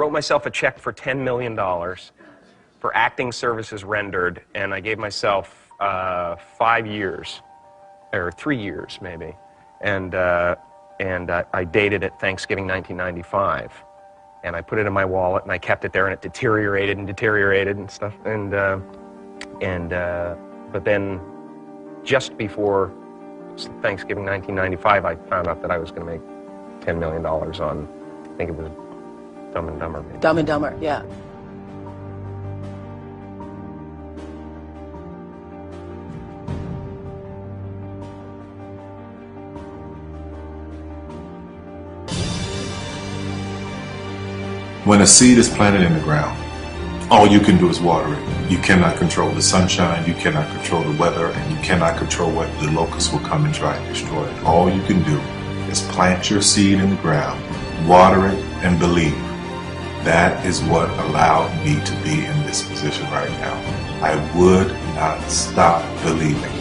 wrote myself a check for $10 million for acting services rendered, and I gave myself 5 years, or 3 years maybe, and I dated it Thanksgiving 1995, and I put it in my wallet, and I kept it there, and it deteriorated and stuff, but then just before Thanksgiving 1995, I found out that I was going to make $10 million on, I think it was Dumb and Dumber. Maybe. Dumb and Dumber, yeah. When a seed is planted in the ground, all you can do is water it. You cannot control the sunshine, you cannot control the weather, and you cannot control whether the locusts will come and try and destroy it. All you can do is plant your seed in the ground, water it, and believe. That is what allowed me to be in this position right now. I would not stop believing.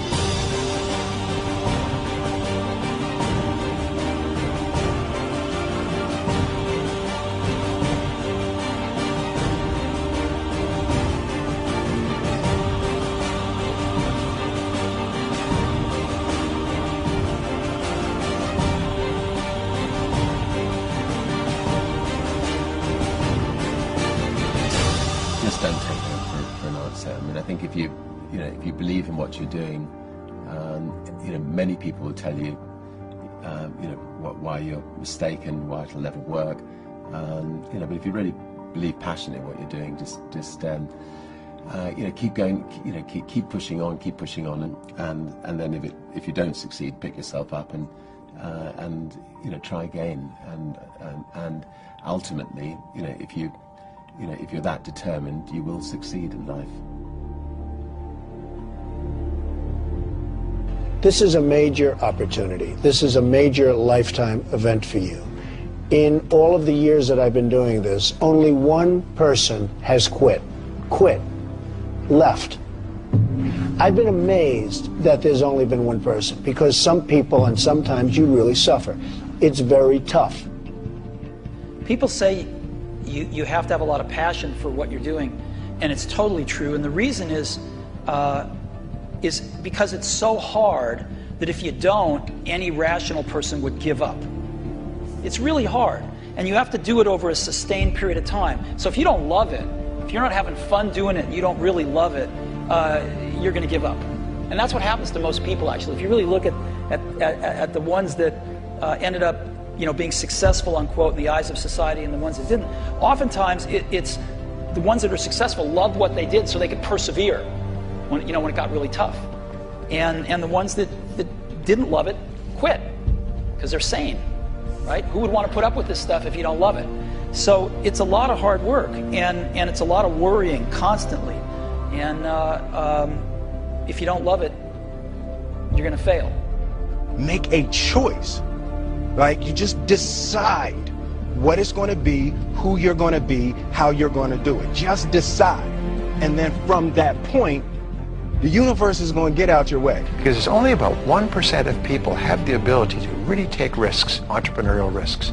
Just don't take no for an answer. I mean, I think if you believe in what you're doing, many people will tell you, why you're mistaken, why it'll never work. But if you really believe passionately in what you're doing, just keep going, keep pushing on, and then if you don't succeed, pick yourself up and try again, and ultimately, if you're that determined, you will succeed in life. This is a major opportunity. This is a major lifetime event for you. In all of the years that I've been doing this, only one person has quit, left. I've been amazed that there's only been one person, because some people, and sometimes you really suffer. It's very tough. People say you have to have a lot of passion for what you're doing, and it's totally true. And the reason is because it's so hard that if you don't, any rational person would give up. It's really hard, and you have to do it over a sustained period of time. So if you don't love it, if you're not having fun doing it, and you don't really love it, you're going to give up. And that's what happens to most people, actually. If you really look at the ones that ended up being successful, unquote, in the eyes of society, and the ones that didn't, oftentimes it's the ones that are successful loved what they did so they could persevere when it got really tough. And the ones that didn't love it quit because they're sane, right? Who would want to put up with this stuff if you don't love it? So it's a lot of hard work, and it's a lot of worrying constantly. And if you don't love it, you're going to fail. Make a choice. Like, you just decide what it's going to be, who you're going to be, how you're going to do it. Just decide. And then from that point, the universe is going to get out your way. Because it's only about 1% of people have the ability to really take risks, entrepreneurial risks.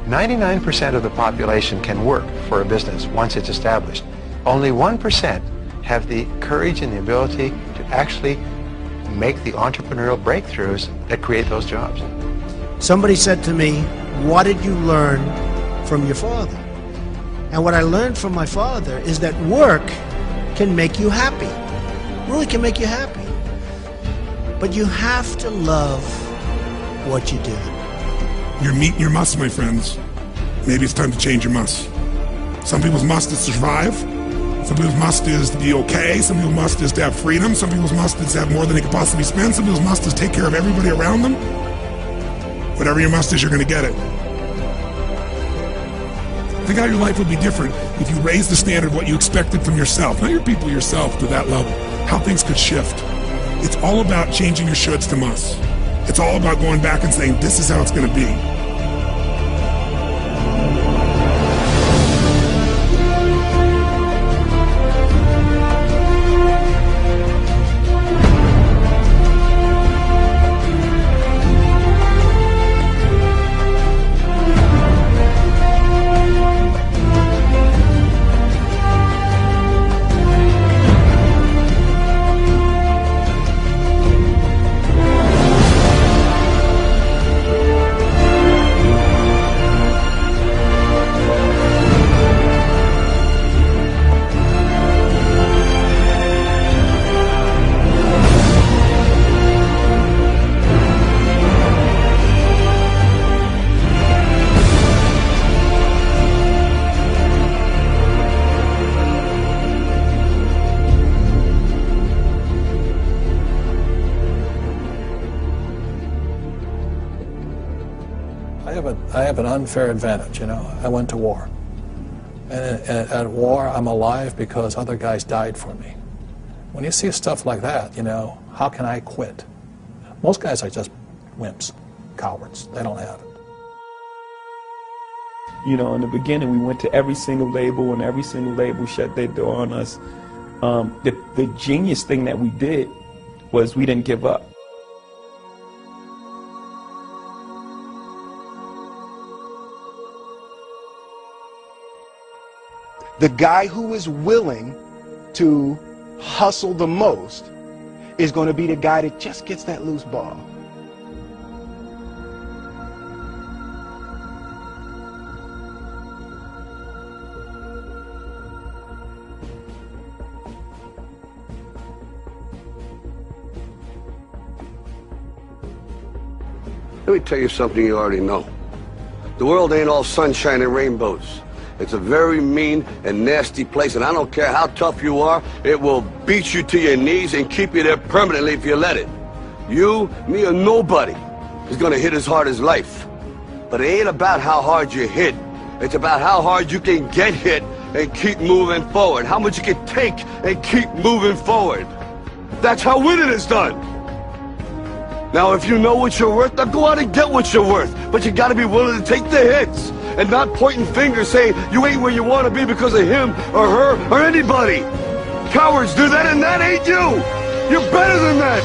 99% of the population can work for a business once it's established. Only 1% have the courage and the ability to actually make the entrepreneurial breakthroughs that create those jobs. Somebody said to me, what did you learn from your father? And what I learned from my father is that work can make you happy. Really can make you happy. But you have to love what you do. You're meeting your must, my friends. Maybe it's time to change your must. Some people's must is to survive. Some people's must is to be okay. Some people's must is to have freedom. Some people's must is to have more than they could possibly spend. Some people's must is to take care of everybody around them. Whatever your must is, you're going to get it. Think how your life would be different if you raised the standard of what you expected from yourself, not your people, yourself, to that level. How things could shift. It's all about changing your shoulds to musts. It's all about going back and saying, this is how it's going to be. I have an unfair advantage, you know. I went to war. And at war, I'm alive because other guys died for me. When you see stuff like that, you know, how can I quit? Most guys are just wimps, cowards. They don't have it. You know, in the beginning, we went to every single label, and every single label shut their door on us. The genius thing that we did was we didn't give up. The guy who is willing to hustle the most is going to be the guy that just gets that loose ball. Let me tell you something you already know. The world ain't all sunshine and rainbows. It's a very mean and nasty place, and I don't care how tough you are, it will beat you to your knees and keep you there permanently if you let it. You, me, or nobody is gonna hit as hard as life. But it ain't about how hard you hit. It's about how hard you can get hit and keep moving forward. How much you can take and keep moving forward. That's how winning is done. Now, if you know what you're worth, then go out and get what you're worth. But you gotta be willing to take the hits and not pointing fingers saying you ain't where you want to be because of him or her or anybody. Cowards do that, and that ain't you. You're better than that.